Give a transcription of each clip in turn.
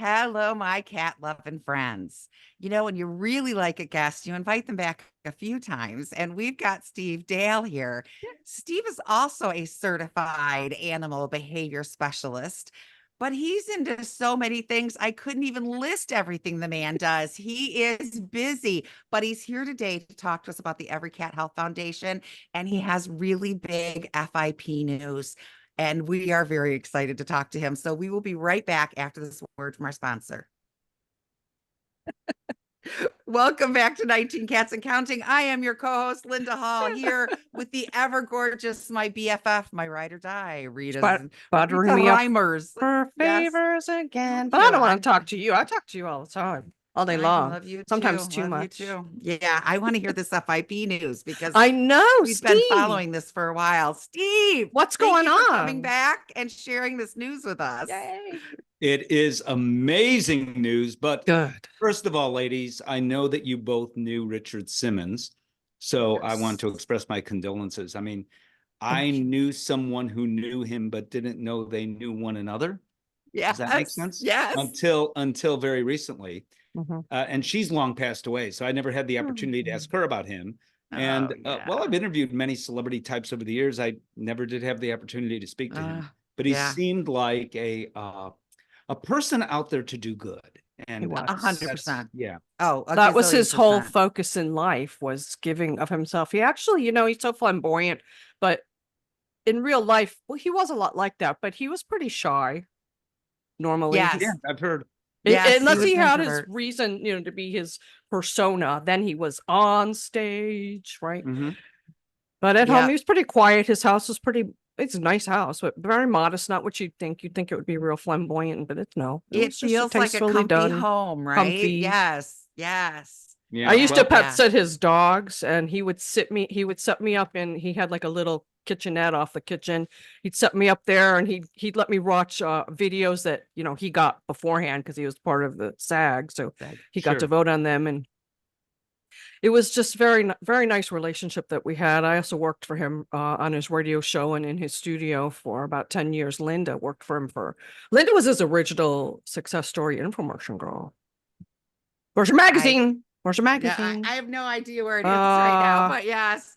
Hello, my cat loving friends. You know, when you really like a guest, you invite them back a few times. And we've got Steve Dale here. Steve is also a certified animal behavior specialist, but he's into so many things. I couldn't even list everything the man does. He is busy, but he's here today to talk to us about the EveryCat Health Foundation. And he has really big FIP news. And we are very excited to talk to him. So we will be right back after this word from our sponsor. Welcome back to 19 Cats and Counting. I am your co-host, Linda Hall, here with the ever gorgeous, my BFF, my ride or die, Rita buttering me Reimers. For favors again. But you. I don't want to talk to you. I talk to you all the time, all day long. Love you Sometimes too. too Love much. You too. Yeah, I want to hear this FIP news because I know we've Steve. been following this for a while. Steve, what's going on? For coming back and sharing this news with us. Yay. It is amazing news, but good. First of all, ladies, I know that you both knew Richard Simmons, so I want to express my condolences. I mean, I knew someone who knew him but didn't know they knew one another. Yes. Does that make sense? Yes. Until very recently. Mm-hmm. And she's long passed away, so I never had the opportunity to ask her about him. And well, I've interviewed many celebrity types over the years. I never did have the opportunity to speak to him, but he seemed like a person out there to do good. And 100%. Yeah. Oh, that was his whole focus in life, was giving of himself. He actually, you know, he's so flamboyant, but in real life, well, he was a lot like that, but he was pretty shy normally. Yes. Yeah, I've heard. Yes, unless he had his reason, you know, to be his persona, then he was on stage, right? Mm-hmm. But at home, he was pretty quiet. His house was it's a nice house, but very modest, not what you'd think. You'd think it would be real flamboyant, but it's no. It feels like a comfy home, right? Comfy. Yes. Yeah. I used to pet sit his dogs, and he would set me up, and he had like a little kitchenette off the kitchen. He'd set me up there, and he'd let me watch videos that, you know, he got beforehand because he was part of the SAG, so he got to vote on them. And it was just very nice relationship that we had. I also worked for him on his radio show and in his studio for about 10 years. Linda worked for him Linda was his original success story infomercial girl. Where's your magazine? Where's your magazine? Yeah, I have no idea where it is right now, but yes,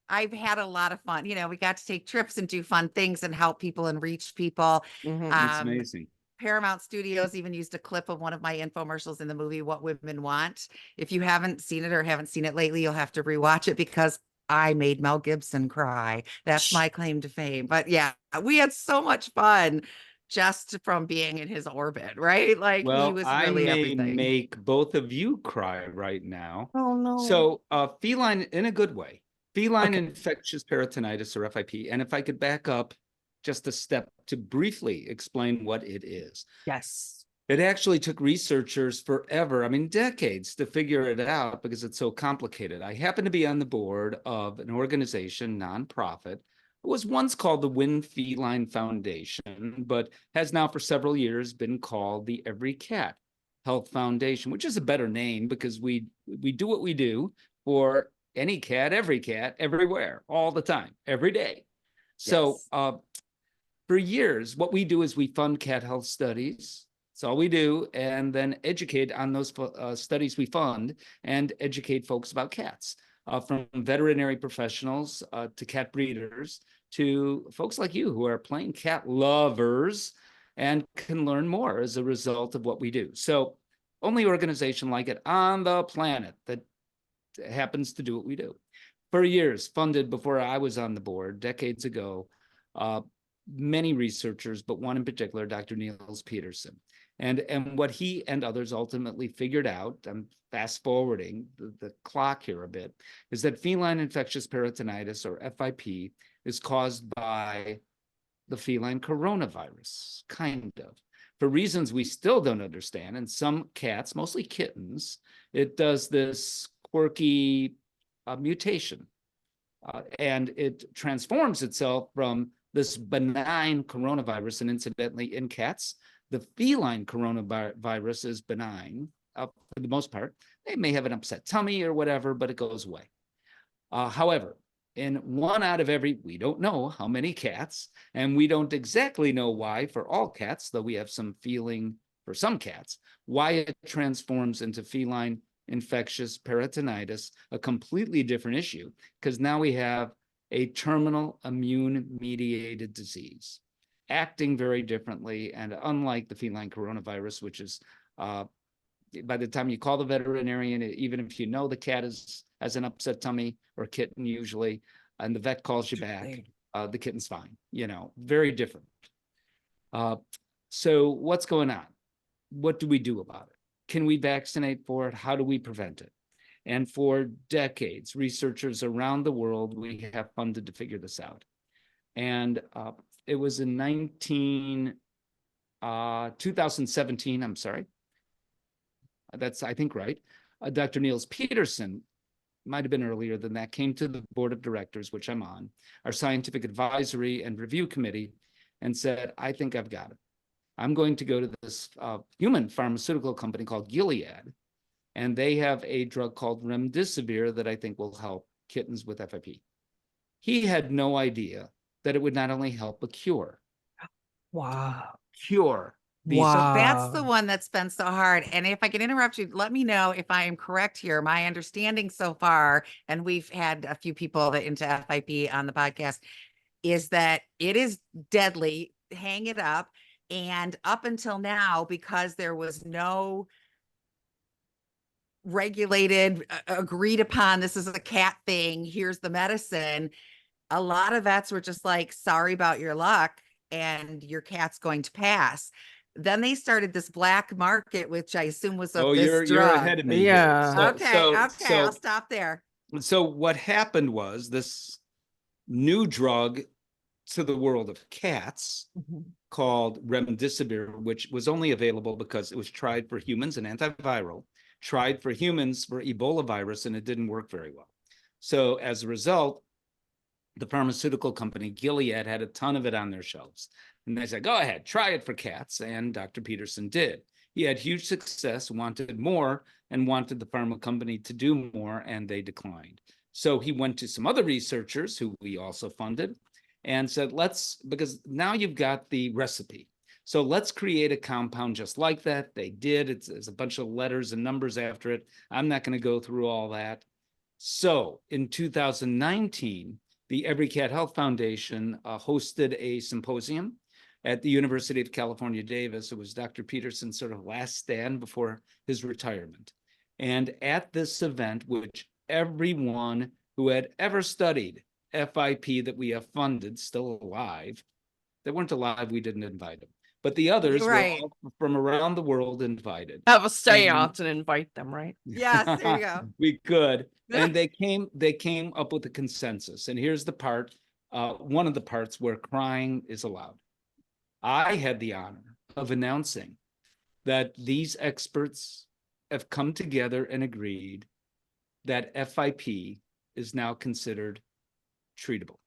I've had a lot of fun. You know, we got to take trips and do fun things and help people and reach people. It's amazing. Paramount Studios even used a clip of one of my infomercials in the movie What Women Want. If you haven't seen it or haven't seen it lately, you'll have to rewatch it because I made Mel Gibson cry. That's my claim to fame. But yeah, we had so much fun just from being in his orbit, right? Like, well, he was really everything. I may make both of you cry right now. Oh no. So feline, in a good way, feline infectious peritonitis, or FIP. And if I could back up just a step to briefly explain what it is. Yes. It actually took researchers forever, I mean, decades, to figure it out because it's so complicated. I happen to be on the board of an organization, nonprofit. It was once called the Feline Foundation, but has now for several years been called the EveryCat Health Foundation, which is a better name because we do what we do for any cat, every cat, everywhere, all the time, every day. So for years, what we do is we fund cat health studies. That's all we do, and then educate on those studies we fund and educate folks about cats, from veterinary professionals to cat breeders to folks like you who are plain cat lovers and can learn more as a result of what we do. So only organization like it on the planet that happens to do what we do. For years, funded before I was on the board, decades ago, many researchers, but one in particular, Dr. Niels Peterson. And what he and others ultimately figured out, I'm fast forwarding the clock here a bit, is that feline infectious peritonitis, or FIP, is caused by the feline coronavirus, kind of. For reasons we still don't understand, and some cats, mostly kittens, it does this quirky mutation. And it transforms itself from this benign coronavirus, and incidentally, in cats, the feline coronavirus is benign for the most part. They may have an upset tummy or whatever, but it goes away. However, in 1 out of every, we don't know how many cats, and we don't exactly know why for all cats, though we have some feeling for some cats, why it transforms into feline infectious peritonitis, a completely different issue, because now we have a terminal immune-mediated disease acting very differently. And unlike the feline coronavirus, which is by the time you call the veterinarian, even if you know the cat has an upset tummy, or kitten usually, and the vet calls you back, the kitten's fine, very different. So what's going on? What do we do about it? Can we vaccinate for it? How do we prevent it? And for decades, researchers around the world, we have funded to figure this out. And it was in 2017, I'm sorry. That's, I think, right. Dr. Niels Peterson, might have been earlier than that, came to the board of directors, which I'm on, our scientific advisory and review committee, and said, I think I've got it. I'm going to go to this human pharmaceutical company called Gilead, and they have a drug called remdesivir that I think will help kittens with FIP. He had no idea that it would not only help, but cure. Wow. Cure. Wow. So that's the one that's been so hard. And if I can interrupt you, let me know if I am correct here. My understanding so far, and we've had a few people that into FIP on the podcast, is that it is deadly. Hang it up. And up until now, because there was no regulated, agreed upon, this is a cat thing, here's the medicine, a lot of vets were just like, sorry about your luck, and your cat's going to pass. Then they started this black market, which I assume was of this drug. You're ahead of me. Yeah. Okay, I'll stop there. So what happened was this new drug to the world of cats called remdesivir, which was only available because it was tried for humans, an antiviral, tried for humans for Ebola virus, and it didn't work very well. So as a result, the pharmaceutical company Gilead had a ton of it on their shelves. And they said, go ahead, try it for cats. And Dr. Peterson did. He had huge success, wanted more, and wanted the pharma company to do more, and they declined. So he went to some other researchers who we also funded and said, because now you've got the recipe. So let's create a compound just like that. They did. It's a bunch of letters and numbers after it. I'm not going to go through all that. So in 2019, the EveryCat Health Foundation hosted a symposium at the University of California, Davis. It was Dr. Peterson's sort of last stand before his retirement. And at this event, which everyone who had ever studied FIP that we have funded, still alive, they weren't alive, we didn't invite them. But the others were all from around the world invited. Have a seance and invite them, right? Yes, there you go. We could. And they came up with a consensus. And here's the part, one of the parts where crying is allowed. I had the honor of announcing that these experts have come together and agreed that FIP is now considered treatable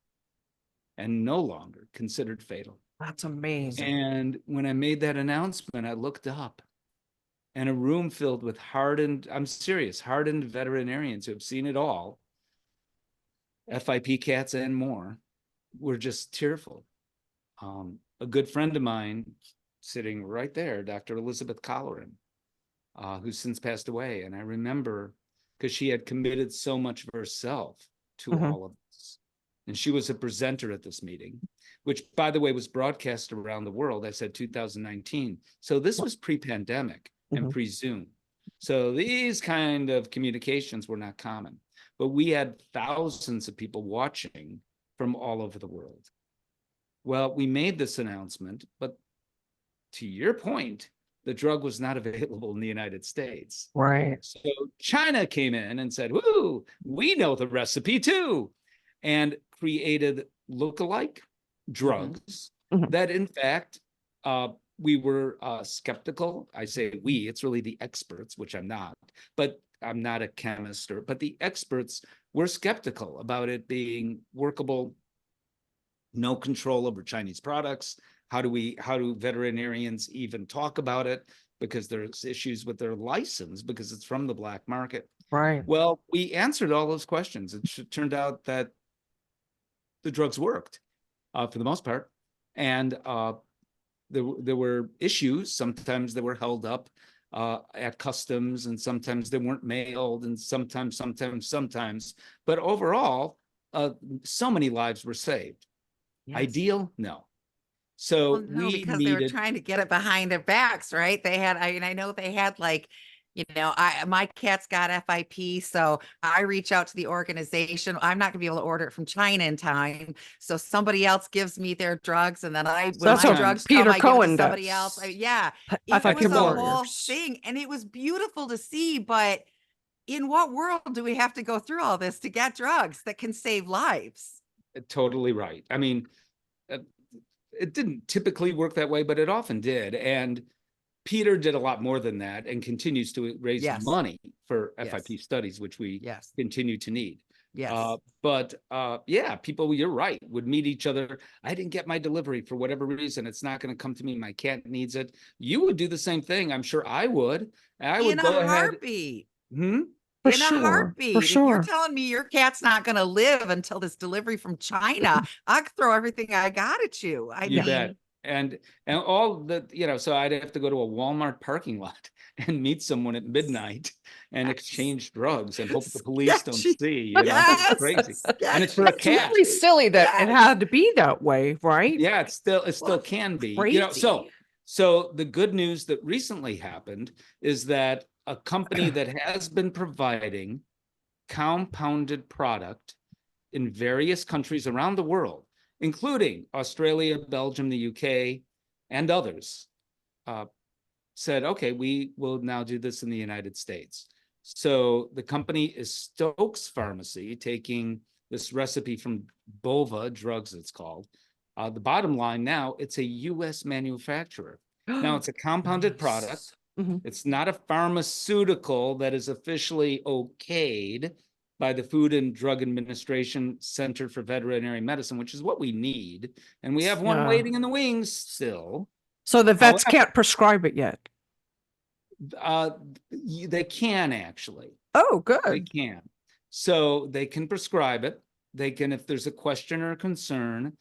and no longer considered fatal. That's amazing. And when I made that announcement, I looked up, and a room filled with hardened veterinarians who have seen it all, FIP cats and more, were just tearful. A good friend of mine sitting right there, Dr. Elizabeth Colleran, who's since passed away. And I remember, because she had committed so much of herself to all of this. And she was a presenter at this meeting, which, by the way, was broadcast around the world. I said 2019. So this was pre-pandemic and pre-Zoom. So these kind of communications were not common. But we had thousands of people watching from all over the world. Well, we made this announcement, but to your point, the drug was not available in the United States. Right. So China came in and said, woo, we know the recipe too, and created lookalike drugs that, in fact, we were skeptical. I say we, it's really the experts, which I'm not, but I'm not a chemist, but the experts were skeptical about it being workable, no control over Chinese products. How do veterinarians even talk about it? Because there's issues with their license because it's from the black market. Right. Well, we answered all those questions. It turned out that the drugs worked for the most part. And there were issues. Sometimes they were held up at customs, and sometimes they weren't mailed, and sometimes. But overall, so many lives were saved. Yes. Ideal? No. So Well, no, because they were trying to get it behind their backs, right? They had, I know they had like, my cat's got FIP, so I reach out to the organization. I'm not gonna be able to order it from China in time, so somebody else gives me their drugs, and then when that's my what drugs Peter come, I give it Cohen to somebody does. else. Yeah, FIP it was a whole Warriors. thing, and it was beautiful to see. But in what world do we have to go through all this to get drugs that can save lives? Totally right. I mean, it didn't typically work that way, but it often did. And Peter did a lot more than that and continues to raise money for FIP studies, which we continue to need. Yes. Yeah, people, you're right, would meet each other. I didn't get my delivery for whatever reason. It's not going to come to me. My cat needs it. You would do the same thing. I'm sure I would. I would go ahead. In a heartbeat. For in sure, a heartbeat. for If sure. you're telling me your cat's not going to live until this delivery from China, I could throw everything I got at you. You bet. And all the, so I'd have to go to a Walmart parking lot and meet someone at midnight and exchange drugs and hope the police don't see. It's crazy. And it's for a cat. It's really silly that it had to be that way, right? Yeah, it still can be. So the good news that recently happened is that a company that has been providing compounded product in various countries around the world, including Australia, Belgium, the UK, and others, said, okay, we will now do this in the United States. So the company is Stokes Pharmacy, taking this recipe from Bova Drugs, it's called. The bottom line now, it's a US manufacturer. Now it's a compounded product. It's not a pharmaceutical that is officially okayed by the Food and Drug Administration Center for Veterinary Medicine, which is what we need. And we have one waiting in the wings still. So the vets can't prescribe it yet? They can actually. Oh, good. They can. So they can prescribe it. They can, if there's a question or a concern,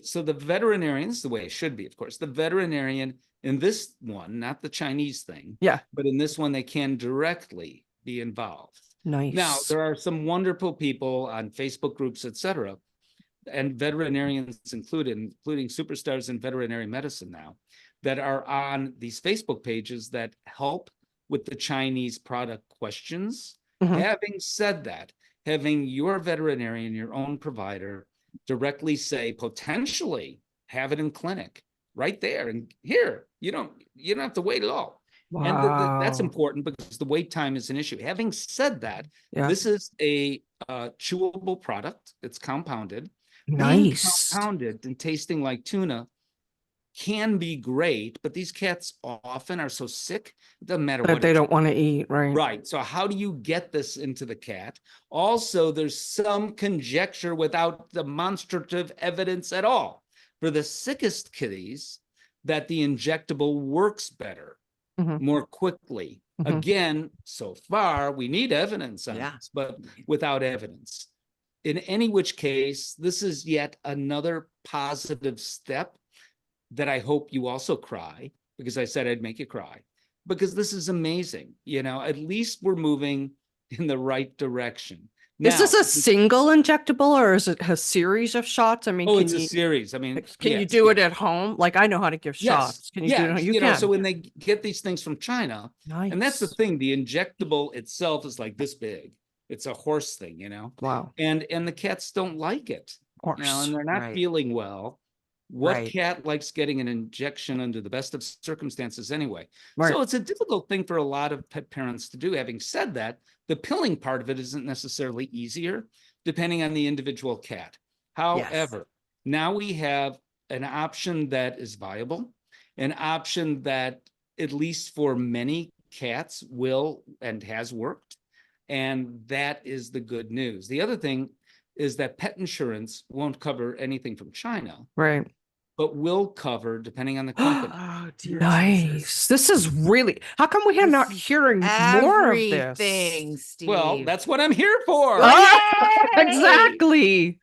so the veterinarian, this is the way it should be, of course, the veterinarian in this one, not the Chinese thing. Yeah. But in this one, they can directly be involved. Nice. Now, there are some wonderful people on Facebook groups, etc., and veterinarians included, including superstars in veterinary medicine now, that are on these Facebook pages that help with the Chinese product questions. Having said that, having your veterinarian, your own provider, directly say, potentially have it in clinic right there and here, you don't have to wait at all. Wow. And that's important because the wait time is an issue. Having said that, this is a chewable product. It's compounded. Nice. Being compounded and tasting like tuna can be great, but these cats often are so sick, it doesn't matter what they don't want to eat, right? Right. So how do you get this into the cat? Also, there's some conjecture without demonstrative evidence at all for the sickest kitties that the injectable works better, more quickly. Again, so far, we need evidence on this, but without evidence. In any which case, this is yet another positive step that I hope you also cry, because I said I'd make you cry, because this is amazing. At least we're moving in the right direction. Now, is this a single injectable or is it a series of shots? I mean, it's a series. I mean, can you do it at home? Like, I know how to give shots. Can you do it? You can. So when they get these things from China, and that's the thing, the injectable itself is like this big. It's a horse thing, Wow. And the cats don't like it. Of course. And they're not feeling well. What cat likes getting an injection under the best of circumstances anyway? So it's a difficult thing for a lot of pet parents to do. Having said that, the pilling part of it isn't necessarily easier, depending on the individual cat. However, now we have an option that is viable, an option that, at least for many cats, will and has worked. And that is the good news. The other thing is that pet insurance won't cover anything from China. Right. But will cover, depending on the company. Oh, dear nice. This is really, how come we are not hearing more of this? Steve. Well, that's what I'm here for. Exactly.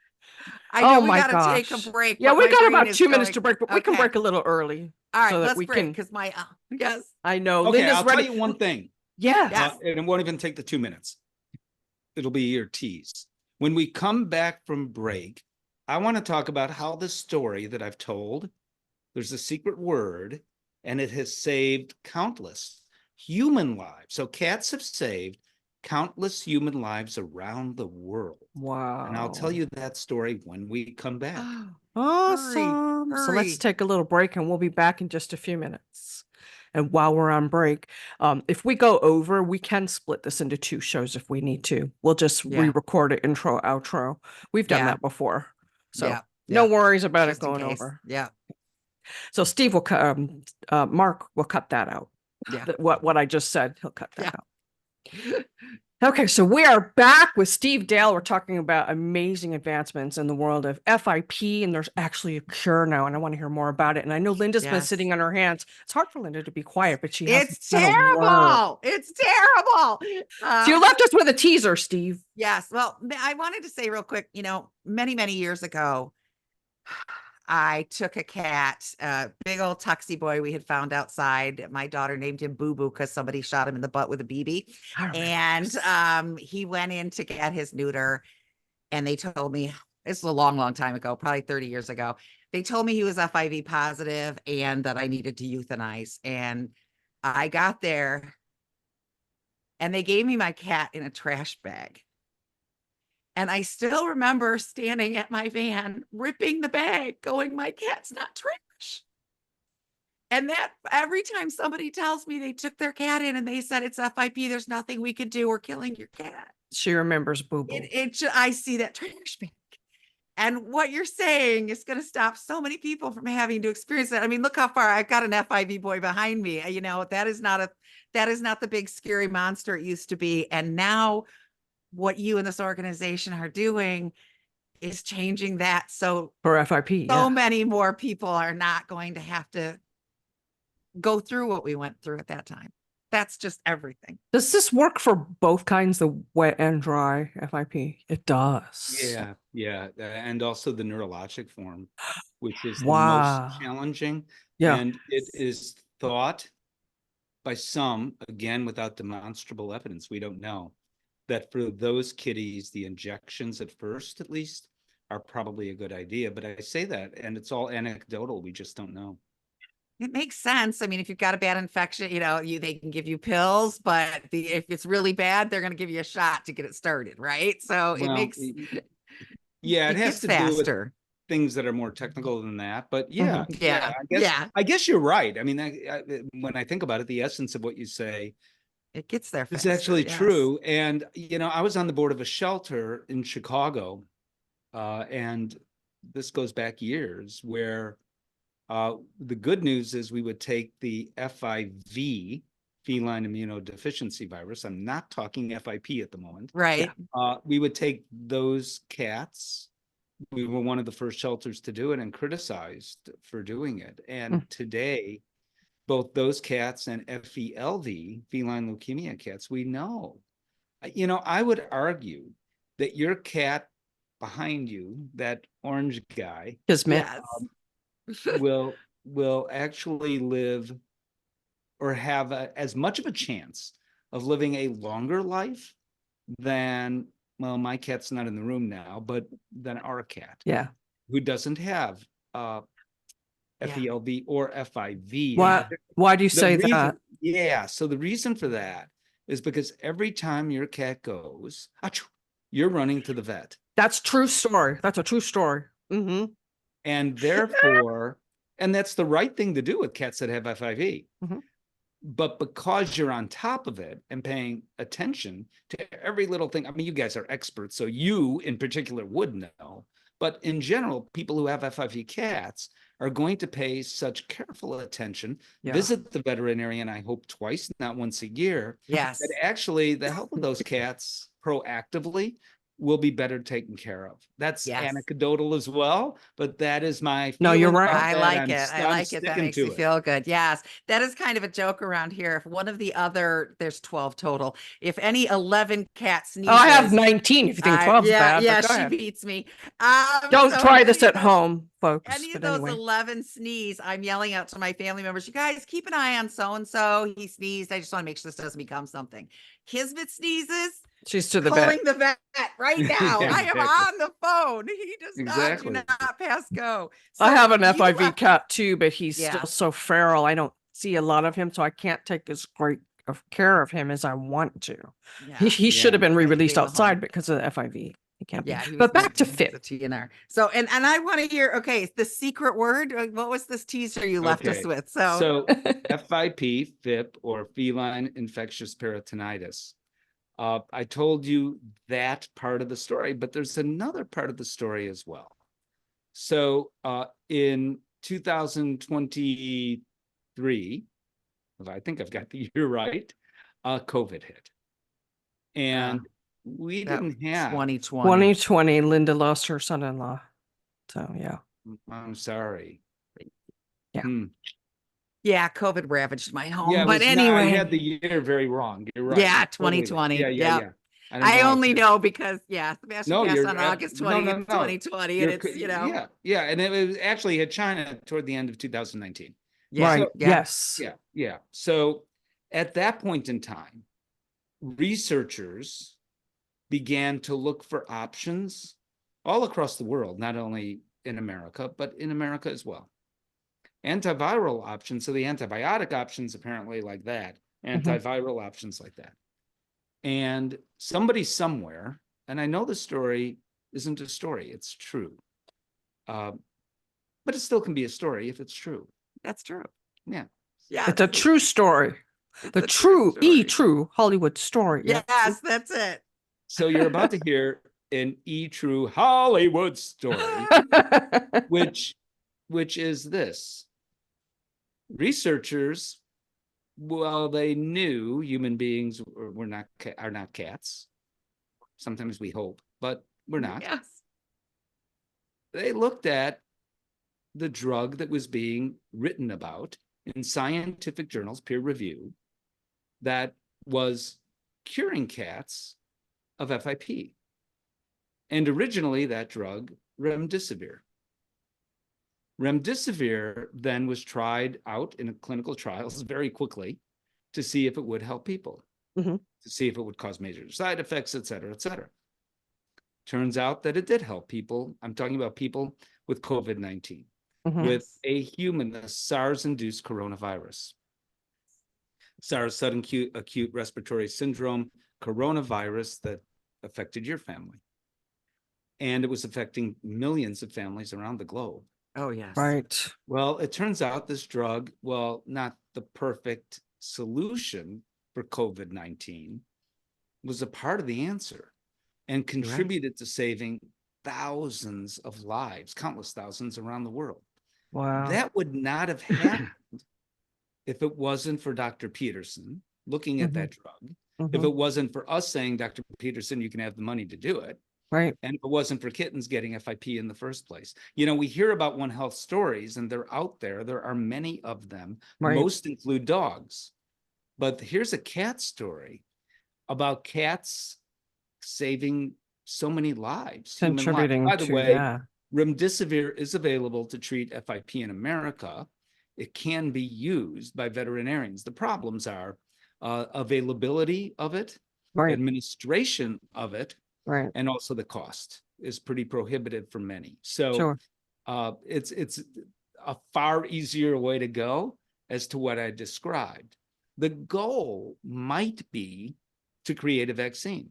I know Oh we my got to take a gosh. break. Yeah, but we my got brain about is 2 minutes going- to break, but we can Okay. break a little early. All right, so that let's we break can. because my yes. I know. Okay, Linda's I'll ready. tell you one thing, Yes. Yes. and it won't even take the 2 minutes. It'll be your tease. When we come back from break, I want to talk about how the story that I've told, there's a secret word, and it has saved countless human lives. So cats have saved countless human lives around the world. Wow. And I'll tell you that story when we come back. Awesome. So let's hurry. take a little break and we'll be back in just a few minutes. And while we're on break, if we go over, we can split this into 2 shows if we need to. We'll just Yeah. re-record it, intro, outro. We've done Yeah. that before. So Yeah. no Yeah. worries about Just it in going case. over. Yeah. So Steve will Mark will cut that out. Yeah. What I just said, he'll cut that Yeah. out. Okay, so we are back with Steve Dale. We're talking about amazing advancements in the world of FIP, and there's actually a cure now, and I want to hear more about it. And I know Linda's been Yes. sitting on her hands. It's hard for Linda to be quiet, but she has. It's terrible. It's terrible. So you left us with a teaser, Steve. Yes. Well, I wanted to say real quick, many, many years ago, I took a cat, a big old tuxie boy we had found outside. My daughter named him Boo Boo because somebody shot him in the butt with a BB. And he went in to get his neuter. And they told me, this was a long, long time ago, probably 30 years ago. They told me he was FIV positive and that I needed to euthanize. And I got there and they gave me my cat in a trash bag. And I still remember standing at my van, ripping the bag, going, my cat's not trash. And that every time somebody tells me they took their cat in and they said it's FIP, there's nothing we could do. We're killing your cat. She remembers Boo Boo. I see that trash bag. And what you're saying is going to stop so many people from having to experience that. I mean, look how far I've got an FIV boy behind me. That is not the big scary monster it used to be. And now what you and this organization are doing is changing that. So For FIP, so many more people are not going to have to go through what we went through at that time. That's just everything. Does this work for both kinds, the wet and dry FIP? It does. Yeah. And also the neurologic form, which is the Wow. most challenging. Yeah. And it is thought by some, again, without demonstrable evidence, we don't know, that for those kitties, the injections at first, at least, are probably a good idea. But I say that, and it's all anecdotal. We just don't know. It makes sense. I mean, if you've got a bad infection, they can give you pills, but if it's really bad, they're going to give you a shot to get it started, right? So it makes it has to faster. do with things that are more technical than that. But I guess you're right. I mean, when I think about it, the essence of what you say, it gets there it's faster. actually true. And I was on the board of a shelter in Chicago, and this goes back years, where the good news is we would take the FIV, feline immunodeficiency virus. I'm not talking FIP at the moment. Right. We would take those cats. We were one of the first shelters to do it and criticized for doing it. And today, both those cats and FELV, feline leukemia cats, we know. I would argue that your cat behind you, that orange guy, will actually live or have as much of a chance of living a longer life than, well, my cat's not in the room now, but than our cat, who doesn't have FELV or FIV. Why do you say that? Yeah, so the reason for that is because every time your cat goes, you're running to the vet. That's true story. That's a true story. Mm-hmm. And therefore, and that's the right thing to do with cats that have FIV. Mm-hmm. But because you're on top of it and paying attention to every little thing, I mean, you guys are experts, so you in particular would know. But in general, people who have FIV cats are going to pay such careful attention, visit the veterinarian, I hope twice, not once a year. Yes. That actually the health of those cats proactively will be better taken care of. That's Yes. anecdotal as well, but that is my No, you're feeling right. about I that. like I'm it. I like it. That sticking makes to me it. feel good. Yes. That is kind of a joke around here. If one of the other, there's 12 total. If any 11 cats sneezes. Oh, I have 19 if you think 12's yeah, bad. yeah, but go she ahead. beats me. Don't So try if this any at of those- home, folks. Any of But those anyway. 11 sneeze, I'm yelling out to my family members, you guys keep an eye on so-and-so. He sneezed. I just want to make sure this doesn't become something. Kismet sneezes. She's to the Calling vet. the vet right now. Yeah, I am exactly. on the phone. He does Exactly. not do not pass go. I So have an you FIV left- cat too, but he's Yeah. still so feral. I don't see a lot of him, so I can't take as great of care of him as I want to. Yeah. He should have been Had to re-released stay in the home. outside because of the FIV. He can't be. Yeah, he was But back to meant FIP. the TNR. So and I want to hear, okay, the secret word. What was this teaser you left us Okay. with? So FIP, FIP, or feline infectious peritonitis. I told you that part of the story, but there's another part of the story as well. So in 2023, if I think I've got the year right, COVID hit. And we that didn't have 2020. 2020, Linda lost her son-in-law. So yeah. I'm sorry. Yeah. Yeah, COVID ravaged my home. Yeah, it but was not- anyway. I had the year very wrong. You're right. Yeah, Totally. 2020. Yeah, yeah, Yep. yeah. I only know because Sebastian No, passed you're on August no, 20th, no, no. 2020, and it's Yeah, yeah, and it was actually hit China toward the end of 2019. yeah, Right. So- yeah. Yes. Yeah, yeah. So at that point in time, researchers began to look for options all across the world, not only in America, but in America as well. Antiviral options, so the antibiotic options apparently like that, antiviral options like that. And somebody somewhere, and I know the story isn't a story, it's true. But it still can be a story if it's true. That's true. Yeah. Yeah. It's a true story. The a true, story. true Hollywood story. Yes, that's it. So you're about to hear an true Hollywood story, which is this. Researchers, well, they knew human beings are not cats. Sometimes we hope, but we're not. Yes. They looked at the drug that was being written about in scientific journals, peer review, that was curing cats of FIP. And originally that drug, remdesivir. Remdesivir then was tried out in clinical trials very quickly to see if it would help people, to see if it would cause major side effects, et cetera, et cetera. Turns out that it did help people. I'm talking about people with COVID-19, with a human, the SARS-induced coronavirus. SARS, sudden acute respiratory syndrome, coronavirus that affected your family. And it was affecting millions of families around the globe. Oh, yes. Right. Well, it turns out this drug, well, not the perfect solution for COVID-19, was a part of the answer and contributed to saving thousands of lives, countless thousands around the world. Wow. That would not have happened if it wasn't for Dr. Peterson looking at that drug, if it wasn't for us saying, Dr. Peterson, you can have the money to do it. Right. And if it wasn't for kittens getting FIP in the first place. You know, we hear about One Health stories and they're out there. There are many of them. Right. Most include dogs. But here's a cat story about cats saving so many lives. Human lives. Contributing By the to, way, yeah. remdesivir is available to treat FIP in America. It can be used by veterinarians. The problems are availability of it, Right. administration of it, Right. and also the cost is pretty prohibitive for many. So Sure. it's a far easier way to go as to what I described. The goal might be to create a vaccine.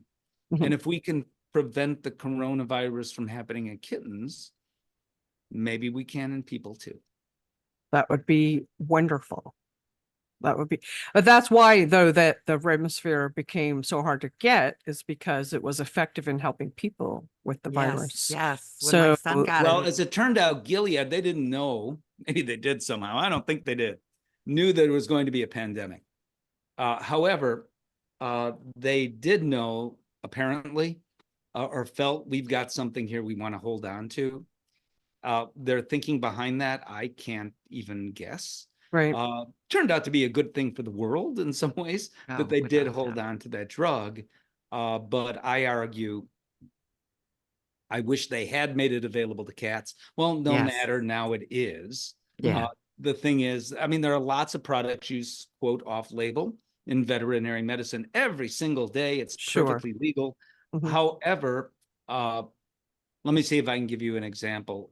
And if we can prevent the coronavirus from happening in kittens, maybe we can in people too. That would be wonderful. That would be, but that's why though that the remdesivir became so hard to get is because it was effective in helping people with the virus. Yes. When So, my son got Well, it. as it turned out, Gilead, they didn't know, maybe they did somehow, I don't think they did, knew that it was going to be a pandemic. However, they did know, apparently, or felt we've got something here we want to hold on to. Their thinking behind that, I can't even guess. Right. Turned out to be a good thing for the world in some ways that they did hold on to that drug. But I argue, I wish they had made it available to cats. Well, no matter, now it is. Yeah. The thing is, I mean, there are lots of products used, quote, off-label in veterinary medicine every single day. It's perfectly legal. However, let me see if I can give you an example.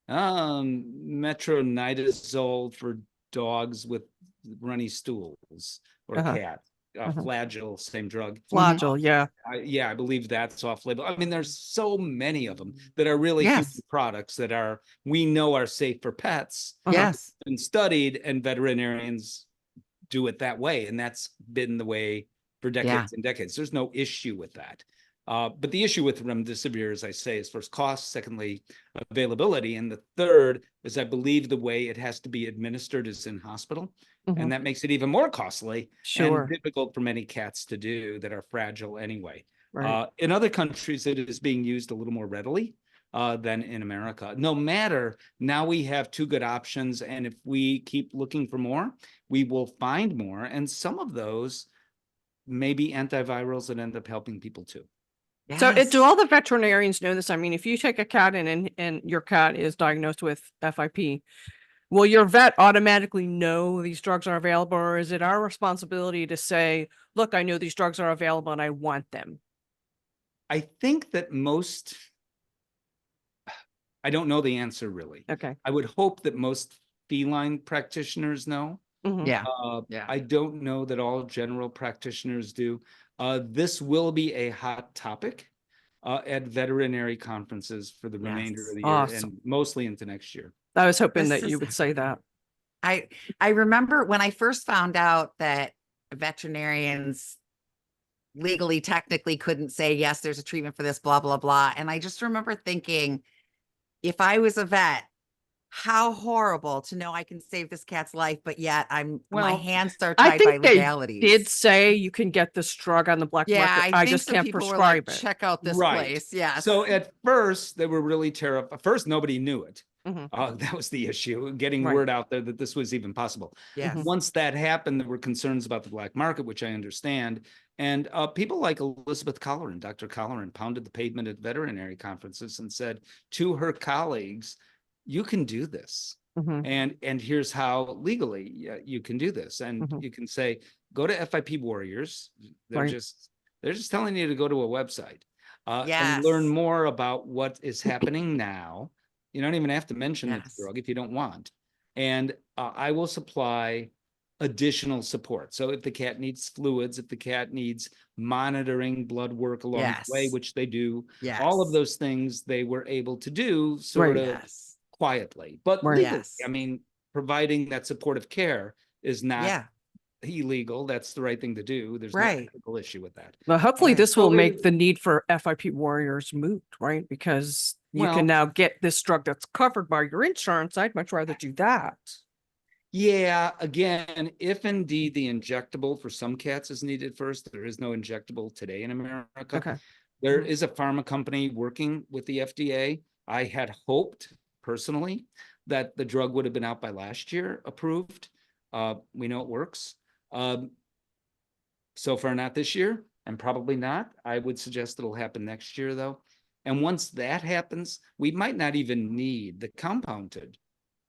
Metronidazole for dogs with runny stools or cats. Flagyl, same drug. Flagyl, yeah. I believe that's off label. I mean, there's so many of them that are really human products that we know are safe for pets. Yes. And studied, and veterinarians do it that way. And that's been the way for decades and decades. There's no issue with that. But the issue with remdesivir, as I say, is first cost, secondly, availability. And the third is, I believe, the way it has to be administered is in hospital. And that makes it even more costly and difficult for many cats to do that are fragile anyway. Right. In other countries, it is being used a little more readily than in America. No matter, now we have two good options. And if we keep looking for more, we will find more. And some of those may be antivirals that end up helping people too. Yes. So do all the veterinarians know this? I mean, if you take a cat in and your cat is diagnosed with FIP, will your vet automatically know these drugs are available, or is it our responsibility to say, look, I know these drugs are available and I want them? I think that I don't know the answer really. Okay. I would hope that most feline practitioners know. I don't know that all general practitioners do. This will be a hot topic at veterinary conferences for the remainder of the year and mostly into next year. I was hoping that you would say that. I remember when I first found out that veterinarians legally, technically couldn't say, yes, there's a treatment for this, blah, blah, blah. And I just remember thinking, if I was a vet, how horrible to know I can save this cat's life, but yet my hands are tied by legalities. They did say you can get this drug on the black market. I just can't prescribe it. Check out this place. Yeah. So at first they were really terrified. First, nobody knew it. That was the issue, getting word out there that this was even possible. Yes. Once that happened, there were concerns about the black market, which I understand. And people like Elizabeth Colleran, Dr. Colleran, pounded the pavement at veterinary conferences and said to her colleagues, you can do this. And here's how legally you can do this. And you can say, go to FIP Warriors. They're just telling you to go to a website and learn more about what is happening now. You don't even have to mention the drug if you don't want. And I will supply additional support. So if the cat needs fluids, if the cat needs monitoring blood work along the way, which they do, all of those things they were able to do sort of quietly. But legally, I mean, providing that supportive care is not illegal. That's the right thing to do. There's no ethical issue with that. Well, hopefully this will make the need for FIP Warriors moot, right? Because you can now get this drug that's covered by your insurance. I'd much rather do that. Yeah, again, if indeed the injectable for some cats is needed first, there is no injectable today in America. Okay. There is a pharma company working with the FDA. I had hoped personally that the drug would have been out by last year, approved. We know it works. So far, not this year, and probably not. I would suggest it'll happen next year, though. And once that happens, we might not even need the compounded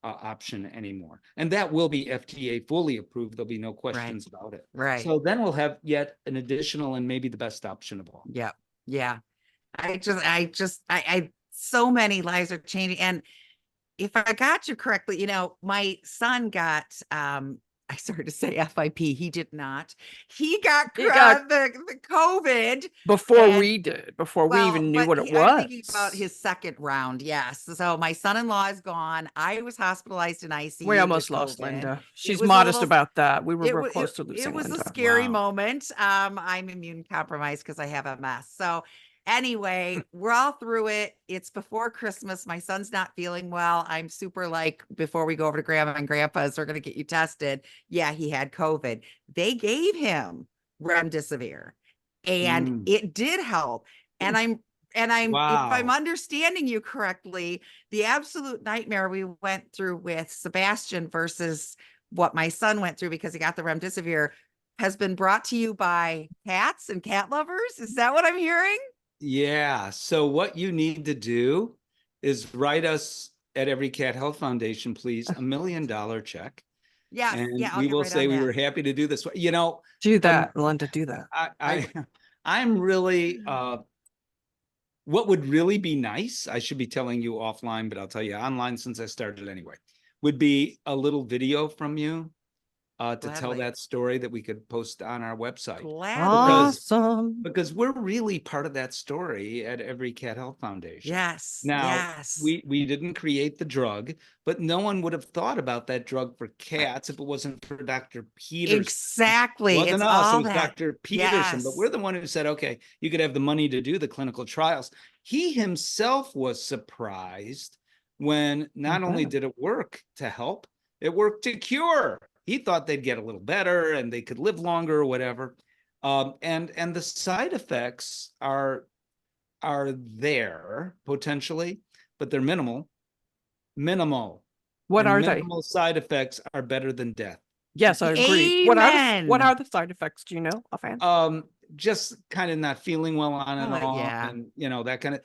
option anymore. And that will be FDA fully approved. There'll be no questions about it. Right. So then we'll have yet an additional and maybe the best option of all. Yeah. Yeah. I so many lives are changing. And if I got you correctly, you know, my son got, I started to say FIP. He did not. He got the COVID before we did, before we even knew what it was. I'm thinking about his second round. Yes. So my son-in-law is gone. I was hospitalized in ICU. We almost lost Linda. She's modest about that. We were real close to losing Linda. It was a scary moment. I'm immune compromised because I have MS. So anyway, we're all through it. It's before Christmas. My son's not feeling well. I'm super like, before we go over to grandma and grandpa's, we're going to get you tested. Yeah, he had COVID. They gave him remdesivir and it did help. And if I'm Wow. understanding you correctly, the absolute nightmare we went through with Sebastian versus what my son went through because he got the remdesivir has been brought to you by cats and cat lovers. Is that what I'm hearing? Yeah. So what you need to do is write us at EveryCat Health Foundation, please, $1 million check. Yeah. And Yeah. I'll we get will right say on we that. were happy to do this. You know, Do that, Linda, do that. I'm really, what would really be nice, I should be telling you offline, but I'll tell you online since I started anyway, would be a little video from you to tell Gladly. that story that we could post on our website. Gladly. Awesome. Because we're really part of that story at EveryCat Health Foundation. Yes. Now, yes. we didn't create the drug, but no one would have thought about that drug for cats if it wasn't for Dr. Peterson. Exactly. It wasn't it's us, all it was that. Dr. Peterson. But Yes. we're the one who said, okay, you could have the money to do the clinical trials. He himself was surprised when not only did it work to help, it worked to cure. He thought they'd get a little better and they could live longer or whatever. And the side effects are there potentially, but they're minimal. What And are they? minimal side effects are better than death. Yes, I agree. Amen. What are the side effects? Do you know offhand? Just kind of not feeling well on and off, yeah. and you know, that kind of,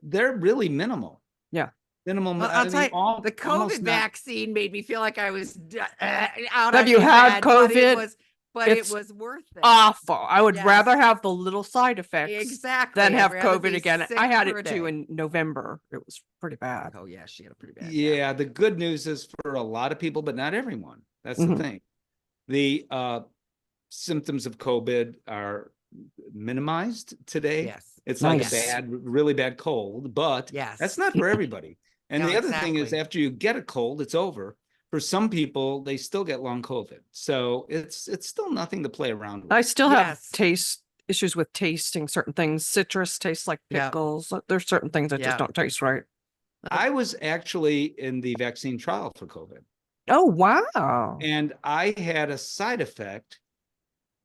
they're really minimal. Yeah. Minimal. Well, I I'll tell mean, you, the COVID almost not- vaccine made me feel like I was out. Have on you my had bed, but COVID? it It's was worth it. Awful. I would Yes. rather have the little side effects Exactly. than I'd have rather COVID be again. sick I had for a it too day. in November. It was pretty bad. Oh yeah, she had a pretty bad. Yeah, the good news is for a lot of people, but not everyone. That's the thing. The symptoms of COVID are minimized today. Yes. It's like Nice. a really bad cold, but Yes. that's not for everybody. And No, the other thing is, exactly. after you get a cold, it's over. For some people, they still get long COVID. So it's still nothing to play around with. I still have Yes. taste issues with tasting certain things. Citrus tastes like Yep. pickles. There's certain things that just Yep. don't taste right. I was actually in the vaccine trial for COVID, Oh, wow. and I had a side effect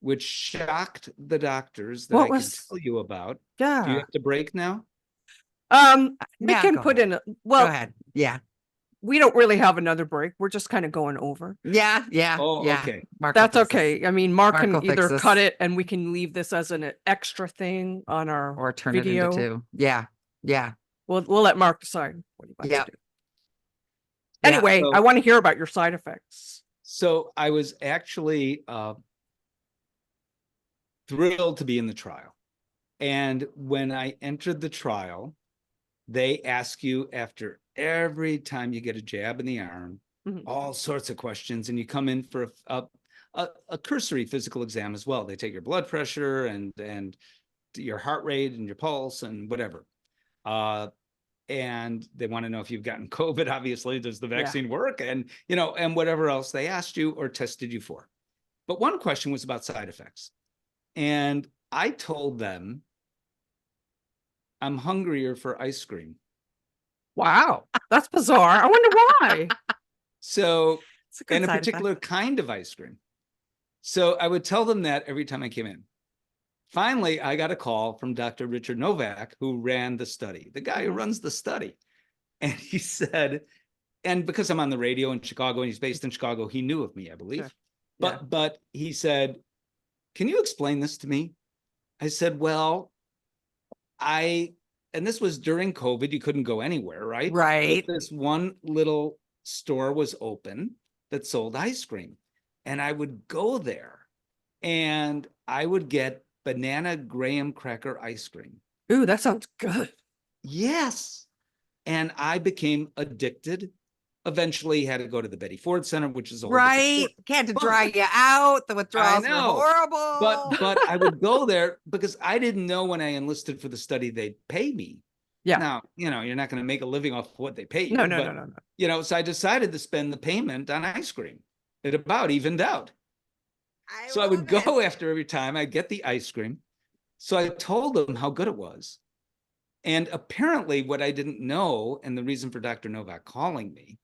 which shocked the doctors that What I can was- tell you about. Yeah. Do you have to break now? We Yeah, can go put ahead. in, Go well, ahead. Yeah. we don't really have another break. We're just kind of going over. Yeah. Yeah. Oh, yeah. okay. Mark will That's fix this. okay. I mean, Mark Mark can will fix either cut this. it and we can leave this as an extra thing on our Or turn video. it into two. Yeah. Yeah. We'll let Mark decide what he wants Yep. to do. Yeah, Anyway, so- I want to hear about your side effects. So I was actually thrilled to be in the trial. And when I entered the trial, they ask you after every time you get a jab in the arm, Mhm. all sorts of questions, and you come in for a cursory physical exam as well. They take your blood pressure and your heart rate and your pulse and whatever. And they want to know if you've gotten COVID, obviously, does the vaccine work? And, you know, and whatever else they asked you or tested you for. But one question was about side effects. And I told them, I'm hungrier for ice cream. Wow, that's bizarre. I wonder why. So, It's a good and a side effect. particular kind of ice cream. So I would tell them that every time I came in. Finally, I got a call from Dr. Richard Novak, who ran the study, the guy who runs the study. And he said, and because I'm on the radio in Chicago and he's based in Chicago, he knew of me, I believe. Sure. But he said, can you explain this to me? I said, well, and this was during COVID, you couldn't go anywhere, right? Right. But this one little store was open that sold ice cream. And I would go there and I would get banana graham cracker ice cream. Ooh, that sounds good. Yes. And I became addicted. Eventually had to go to the Betty Ford Center, which is a whole different Right. story. Can't to dry you out. The withdrawals were know, horrible. But I would go there because I didn't know when I enlisted for the study, they'd pay me. Yeah. Now, you know, you're not going to make a living off of what they pay you. No. You know, so I decided to spend the payment on ice cream. It about evened out. So I would love go it. after every time I'd get the ice cream. So I told them how good it was. And apparently what I didn't know, and the reason for Dr. Novak calling me,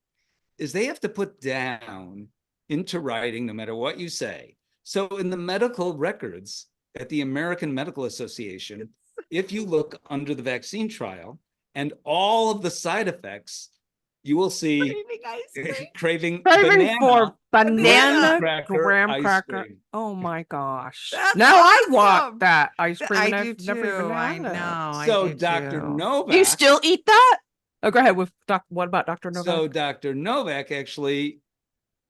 is they have to put down into writing, no matter what you say. So in the medical records at the American Medical Association, if you look under the vaccine trial and all of the side effects, you will see Craving ice cream. craving Craving for Banana graham ice cracker. cream. Oh my gosh. That's Now I awesome. want that ice cream. I And do I've never too. even I had know. it. So I do Dr. too. Novak. Do you still eat that? Oh, go ahead with what about Dr. Novak? So Dr. Novak actually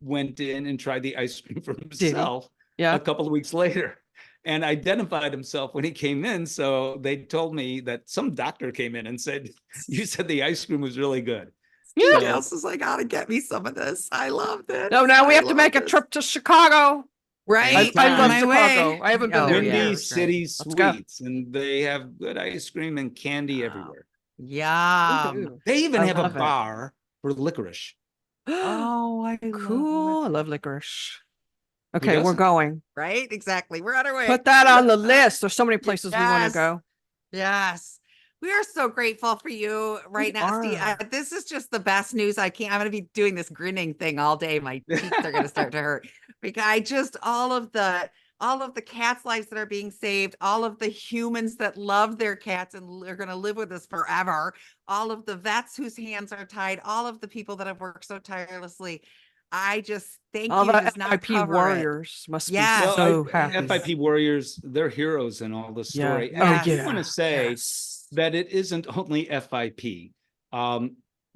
went in and tried the ice cream for himself a couple of weeks later and identified himself when he came in. So they told me that some doctor came in and said, you said the ice cream was really good. Yeah. Else is like, gotta get me some of this. I love this. No, now we have to make a trip to Chicago. Right. I love my Chicago. way. I haven't been there Windy yet. City Let's go. Sweets, and they have good ice cream and candy everywhere. Yum. They even have a love it. bar for licorice. Oh, I Cool. I love love licorice. Okay, we're doesn't? going. Right? Exactly. We're on our way. Put that on the list. There's so many places we want to Yes. go. Yes. We are so grateful for you right now, Steve. This is just the best news I can. I'm going to be doing this grinning thing all day. My teeth are going to start to hurt because I just all of the cats' lives that are being saved, all of the humans that love their cats and are going to live with us forever, all of the vets whose hands are tied, all of the people that have worked so tirelessly. I just thank All you. the Does not FIP cover Warriors must be Yes. so Well, happy. FIP Warriors, they're heroes in all the story. Yeah. And I Yes. do want to say Yes. that it isn't only FIP.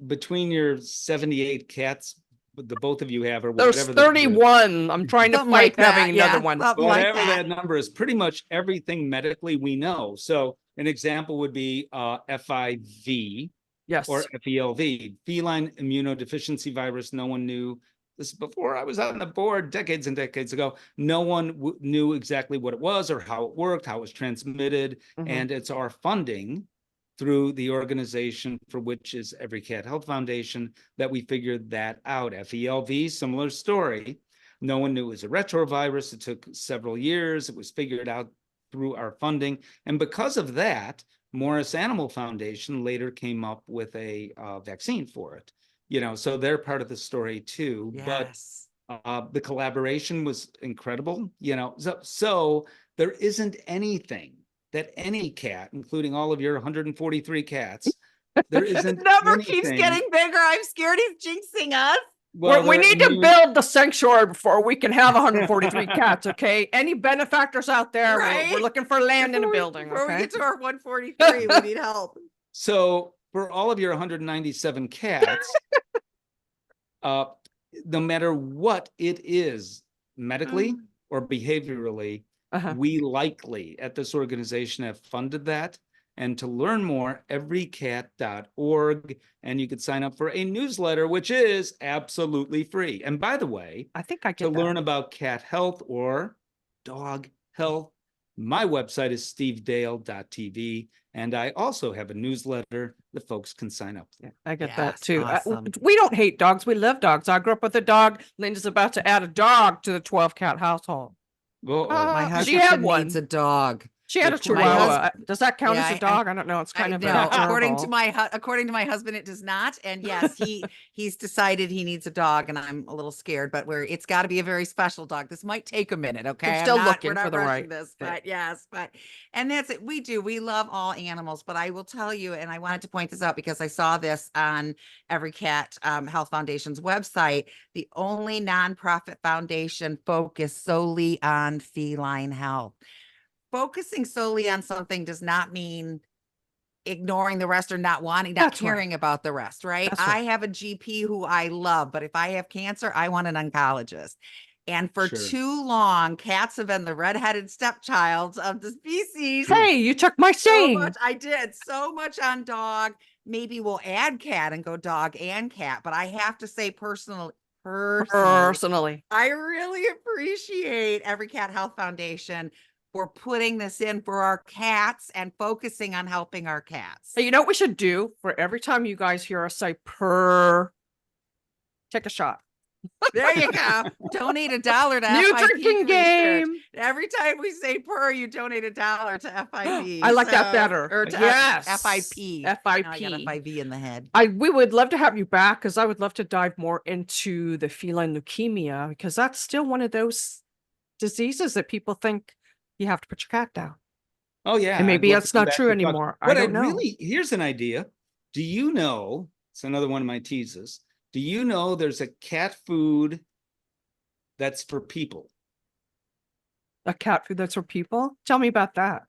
Between your 78 cats, the both of you have, or There's whatever the number is, 31. I'm trying to Something fight like that. having another one. Something like whatever that. that number is, pretty much everything medically we know. So an example would be FIV Yes. or FELV, feline immunodeficiency virus. No one knew this before I was on the board decades and decades ago. No one knew exactly what it was or how it worked, how it was transmitted. And it's our funding through the organization for which is EveryCat Health Foundation that we figured that out. FELV, similar story. No one knew it was a retrovirus. It took several years. It was figured out through our funding. And because of that, Morris Animal Foundation later came up with a vaccine for it. So they're part of the story too. Yes. But the collaboration was incredible. So there isn't anything that any cat, including all of your 143 cats, there isn't. The number anything. keeps getting bigger. I'm scared he's jinxing us. Well, we need to build the sanctuary before we can have 143 cats. Okay. Any benefactors out there? Right? We're looking for land in a building. Before we Okay. get to our 143, we need help. So for all of your 197 cats, no matter what it is, medically or behaviorally, we likely at this organization have funded that. And to learn more, everycat.org, and you could sign up for a newsletter, which is absolutely free. And by the way, I think I get to learn about cat health or dog health, my website is stevedale.tv. And I also have a newsletter that folks can sign up for. I get that too. Awesome. We don't hate dogs. We love dogs. I grew up with a dog. Linda's about to add a dog to the 12 cat household. My she had husband one. needs a dog. She had a Which one? Chihuahua. Does that count Yeah, as a dog? I don't know. It's kind of no. an According to adorable. my husband, it does not. And yes, he's decided he needs a dog, and I'm a little scared. But it's got to be a very special dog. This might take a minute. Okay, I'm still we're looking not for the rushing right this, thing. but yes, and that's it. We love all animals, but I will tell you, and I wanted to point this out because I saw this on EveryCat Health Foundation's website. The only nonprofit foundation focused solely on feline health. Focusing solely on something does not mean ignoring the rest or not caring about the rest, right? I have a GP who I love, but if I have cancer, I want an oncologist. And for too long, cats have been the redheaded stepchilds of the species. Hey, you took my saying. I did so much on dog. Maybe we'll add cat and go dog and cat, but I have to say personally, I really appreciate EveryCat Health Foundation for putting this in for our cats and focusing on helping our cats. Hey, you know what we should do for every time you guys hear us say purr, take a shot. There you go. Donate $1 to New FIP drinking game. Every time we say purr, you donate $1 to FIP. I like that better. Or to yes. FIP. FIP. Now I got FIV in the head. We would love to have you back because I would love to dive more into the feline leukemia because that's still one of those diseases that people think you have to put your cat down. Oh, yeah. And maybe I'd love that's to come not back true and talk. anymore. I What don't I'd know. really, here's an idea. Do you know, it's another one of my teases. Do you know there's a cat food that's for people A cat food that's for people? Tell me about that.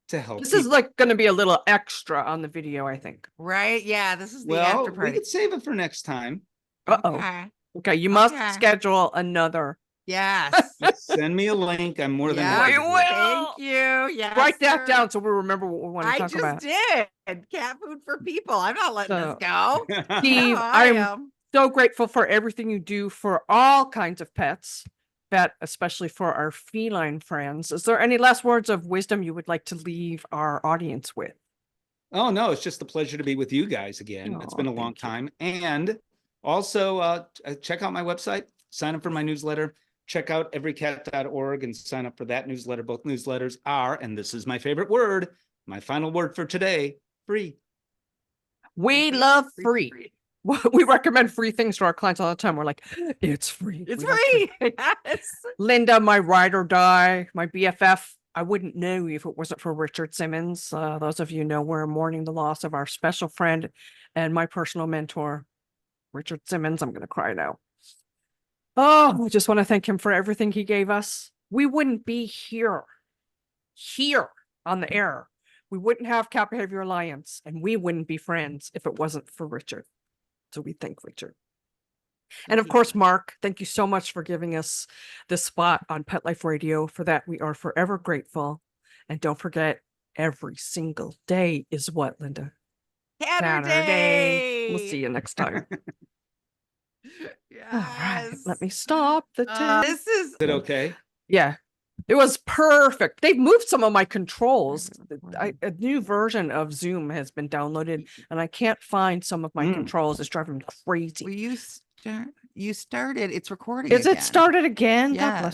to help This is people? like going to be a little extra on the video, I think. Right? Yeah, this is the after Well, we party. could save it for next time. Uh-oh. Okay. Okay, you must Okay. schedule another. Yes. Just send me a link. I'm more than Yeah, happy I to do it. will. Thank you. Yes. Write that sir. down so we remember what we want to I talk just about. did. Cat food for people. I'm not letting this go. Steve, No, I I'm am. so grateful for everything you do for all kinds of pets, but especially for our feline friends. Is there any last words of wisdom you would like to leave our audience with? Oh, no, it's just a pleasure to be with you guys again. It's Oh, been a long thank you. time. And also check out my website, sign up for my newsletter, check out everycat.org and sign up for that newsletter. Both newsletters are, and this is my favorite word, my final word for today, free. We love free. We recommend free things to our clients all the time. We're like, it's free. It's We love free. Yes. Linda, my ride or die, my BFF. I wouldn't know if it wasn't for Richard Simmons. Those of you know we're mourning the loss of our special friend and my personal mentor, Richard Simmons. I'm going to cry now. Oh, I just want to thank him for everything he gave us. We wouldn't be here on the air. We wouldn't have Cat Behavior Alliance, and we wouldn't be friends if it wasn't for Richard. So we thank Richard. And of course, Mark, thank you so much for giving us this spot on Pet Life Radio. For that, we are forever grateful. And don't forget, every single day is what, Linda? Saturday. We'll see you next time. Yes. All right, let me stop the tape. This is Is it okay? Yeah, it was perfect. They've moved some of my controls. A new version of Zoom has been downloaded, and I can't find some of my controls. It's driving me crazy. Well, you started. It's recording. Is it again. started again? God Yeah. bless 'em.